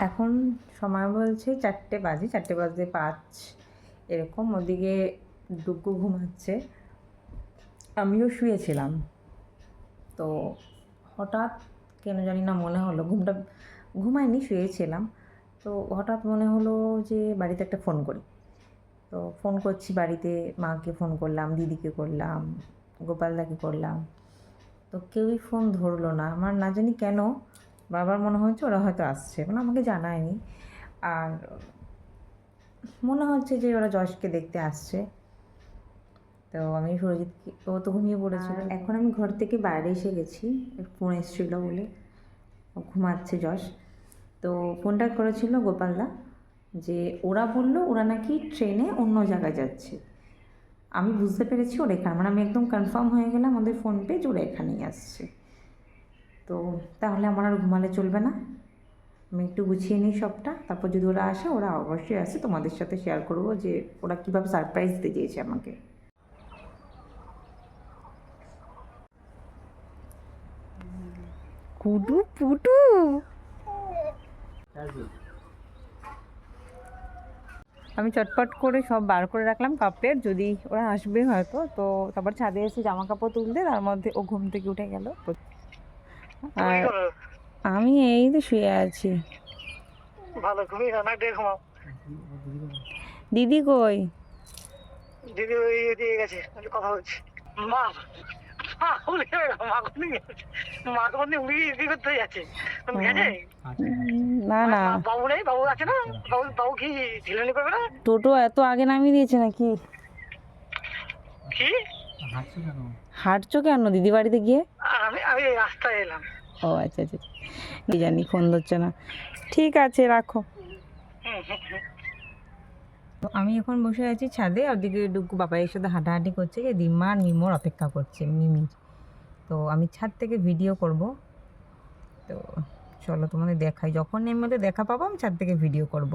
এখন সময় বলছে 4টে বাজে, 4:05 এরকম। ওদিকে ডুগু ঘুমাচ্ছে, আমিও শুয়েছিলাম। তো হঠাৎ কেন জানি না মনে হলো, ঘুমাইনি, শুয়েছিলাম। তো হঠাৎ মনে হলো যে বাড়িতে একটা ফোন করি। তো ফোন করছি বাড়িতে, মাকে ফোন করলাম, দিদিকে করলাম, গোপালদাকে করলাম। তো কেউই ফোন ধরলো না। আমার না জানি কেন বারবার মনে হচ্ছে ওরা হয়তো আসছে, মানে আমাকে জানায়নি। আর মনে হচ্ছে যে ওরা যশকে দেখতে আসছে। তো আমি সুরজিৎকে, ও তো ঘুমিয়ে পড়েছিল। এখন আমি ঘর থেকে বাইরে এসে গেছি, ফোন এসেছিলো বলে। ঘুমাচ্ছে যশ। তো ফোনটা করেছিল গোপালদা, যে ওরা বললো ওরা নাকি ট্রেনে অন্য জায়গায় যাচ্ছে। আমি বুঝতে পেরেছি ওরা এখানে, মানে আমি একদম কনফার্ম হয়ে গেলাম আমাদের ফোন পেজ ওরা এখানেই আসছে। তো তাহলে আমার আর ঘুমালে চলবে না, আমি একটু গুছিয়ে নিই সবটা। তারপর যদি ওরা আসে, ওরা অবশ্যই আসে, তোমাদের সাথে শেয়ার করবো যে ওরা কীভাবে সারপ্রাইজ দিতে চেয়েছে আমাকে। কুটু পুটু আমি চটপট করে সব বার করে রাখলাম কাপড়ের, যদি ওরা আসবে হয়তো। তো তারপর ছাদে এসে জামা কাপড় তুলতে, তার মধ্যে ও ঘুম থেকে উঠে গেল। আর আমি এই তো শুয়ে আছি। ভালো ঘুমিয়ে না ডে ঘুমাও। দিদি কই? দিদি ওই দিয়ে গেছে, কথা হচ্ছে। মা মাকে উড়ি ইদি করতে যাচ্ছে। গেছে না না, বাবু নেই, বাবু আছে না? বাবু কি ঝিলানি করবে না? টোটো এত আগে নামিয়ে দিয়েছে নাকি? কি হাঁটছো কেন দিদি বাড়িতে গিয়ে? আমি আমি রাস্তায় এলাম। ও আচ্ছা আচ্ছা, কি জানি ফোন ধরছে না। ঠিক আছে, রাখো। তো আমি এখন বসে আছি ছাদে, ওদিকে ডুগু বাবাইয়ের সাথে হাঁটাহাঁটি করছে, যে দিম্মা আর মিমোর অপেক্ষা করছে, মিমির। তো আমি ছাদ থেকে ভিডিও করব। তো চলো তোমাদের দেখাই, যখন এর মধ্যে দেখা পাবো আমি ছাদ থেকে ভিডিও করব।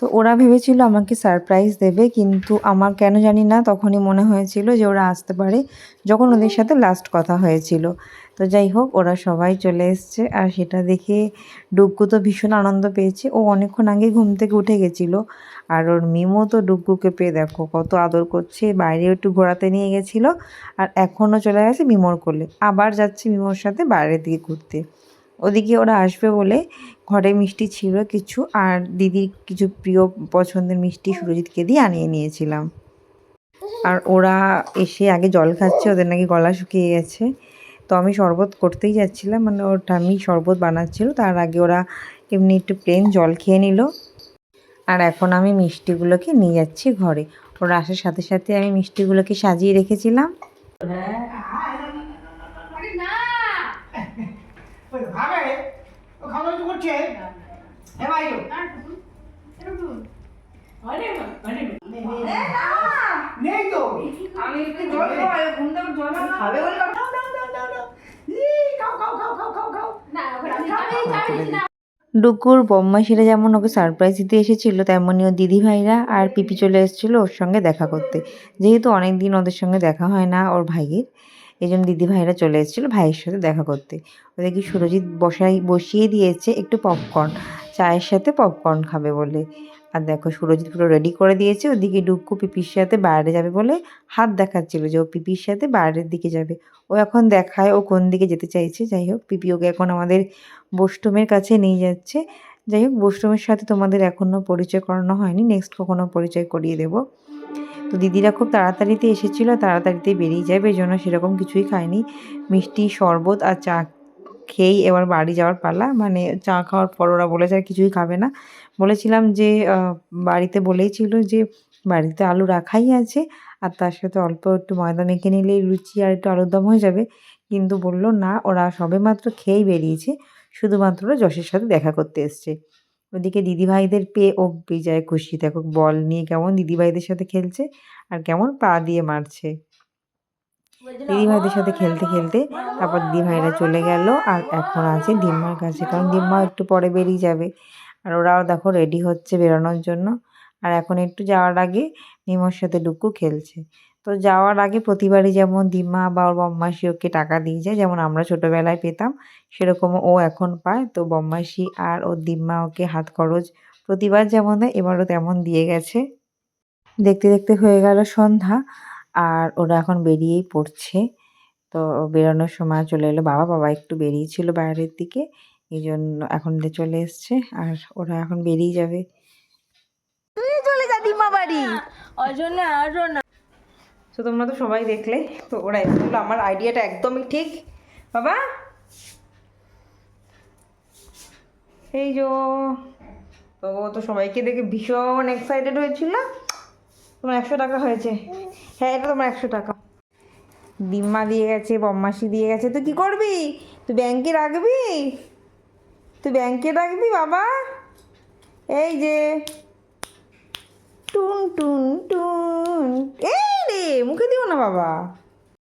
তো ওরা ভেবেছিল আমাকে সারপ্রাইজ দেবে, কিন্তু আমার কেন জানি না তখনই মনে হয়েছিল যে ওরা আসতে পারে, যখন ওদের সাথে লাস্ট কথা হয়েছিল। তো যাই হোক, ওরা সবাই চলে এসছে। আর সেটা দেখে ডুগ্গু তো ভীষণ আনন্দ পেয়েছে। ও অনেকক্ষণ আগে ঘুম থেকে উঠে গেছিলো। আর ওর মিমো তো ডুগ্গুকে পেয়ে দেখো কত আদর করছে, বাইরেও একটু ঘোরাতে নিয়ে গেছিলো। আর এখনও চলে গেছে মিমোর কোলে, আবার যাচ্ছে মিমোর সাথে বাইরের দিকে ঘুরতে। ওদিকে ওরা আসবে বলে ঘরে মিষ্টি ছিল কিছু, আর দিদির কিছু প্রিয় পছন্দের মিষ্টি সুরজিৎকে দিয়ে আনিয়ে নিয়েছিলাম। আর ওরা এসে আগে জল খাচ্ছে, ওদের নাকি গলা শুকিয়ে গেছে। তো আমি শরবত করতেই যাচ্ছিলাম, মানে ওর ঠাম্মি শরবত বানাচ্ছিল, তার আগে ওরা এমনি একটু প্লেন জল খেয়ে নিল। আর এখন আমি মিষ্টিগুলোকে নিয়ে যাচ্ছি ঘরে। ওরা আসার সাথে সাথে আমি মিষ্টিগুলোকে সাজিয়ে রেখেছিলাম। ডুকুর বম্মাসিরা যেমন ওকে সারপ্রাইজ দিতে এসেছিলো, তেমনই ওর দিদিভাইরা আর পিপি চলে এসেছিলো ওর সঙ্গে দেখা করতে। যেহেতু অনেক দিন ওদের সঙ্গে দেখা হয় না ওর ভাইয়ের, এই জন্য দিদিভাইরা চলে এসেছিলো ভাইয়ের সাথে দেখা করতে। ওদেরকে সুরজিৎ বসিয়ে দিয়েছে একটু পপকর্ন, চায়ের সাথে পপকর্ন খাবে বলে। আর দেখো সুরজিৎ পুরো রেডি করে দিয়েছে। ওদিকে ডুক্কু পিপির সাথে বাইরে যাবে বলে হাত দেখাচ্ছিল যে ও পিপির সাথে বাইরের দিকে যাবে। ও এখন দেখায় ও কোন দিকে যেতে চাইছে। যাই হোক, পিপি ওকে এখন আমাদের বষ্টমের কাছে নিয়ে যাচ্ছে। যাই হোক, বষ্টমের সাথে তোমাদের এখনও পরিচয় করানো হয়নি, নেক্সট কখনো পরিচয় করিয়ে দেব। তো দিদিরা খুব তাড়াতাড়িতে এসেছিলো, তাড়াতাড়িতে বেরিয়ে যাবে, এই জন্য সেরকম কিছুই খায়নি। মিষ্টি, শরবত আর চা খেয়েই এবার বাড়ি যাওয়ার পালা। মানে চা খাওয়ার পর ওরা বলেছে আর কিছুই খাবে না। বলেছিলাম যে বাড়িতে বলেইছিল যে বাড়িতে আলু রাখাই আছে, আর তার সাথে অল্প একটু ময়দা মেখে নিলেই লুচি আর একটু আলুর দম হয়ে যাবে। কিন্তু বললো না, ওরা সবেমাত্র খেয়েই বেরিয়েছে, শুধুমাত্র যশের সাথে দেখা করতে এসছে। ওদিকে দিদিভাইদের পেয়ে ও বেজায় খুশি, দেখো বল নিয়ে কেমন দিদিভাইদের সাথে খেলছে আর কেমন পা দিয়ে মারছে। দিদিভাইদের সাথে খেলতে খেলতে তারপর দিদিভাইরা চলে গেল আর এখন আছে দিম্মার কাছে, কারণ দিম্মা একটু পরে বেরিয়ে যাবে। আর ওরাও দেখো রেডি হচ্ছে বেরোনোর জন্য। আর এখন একটু যাওয়ার আগে মিমোর সাথে ডুকু খেলছে। তো যাওয়ার আগে প্রতিবারই যেমন দিম্মা বা ওর বম্মাসি ওকে টাকা দিয়ে যায়, যেমন আমরা ছোটোবেলায় পেতাম, সেরকম ও এখন পায়। তো বম্মাসি আর ওর দিম্মা ওকে হাত খরচ প্রতিবার যেমন দেয়, এবারও তেমন দিয়ে গেছে। দেখতে দেখতে হয়ে গেল সন্ধ্যা আর ওরা এখন বেরিয়েই পড়ছে। তো বেরোনোর সময় চলে এলো বাবা একটু বেরিয়েছিল বাইরের দিকে, এই জন্য এখন চলে এসছে আর ওরা এখন বেরিয়ে যাবে। তুই চলে যা দিম্মা বাড়ি, ওই জন্য আরো না। তো তোমরা তো সবাই দেখলে, তো ওরা এসেছিল, আমার আইডিয়াটা একদমই ঠিক বাবা। এই যে তো ও তো সবাইকে দেখে ভীষণ এক্সাইটেড হয়েছিল। তোমার 100 টাকা হয়েছে। হ্যাঁ, এটা তোমার 100 টাকা। দিম্মা দিয়ে গেছে, বম্মাসি দিয়ে গেছে। তুই কি করবি? তুই ব্যাংকে রাখবি? তুই ব্যাংকে রাখবি বাবা? এই যে টুন টুন টুন, এই রে মুখে দিও না বাবা।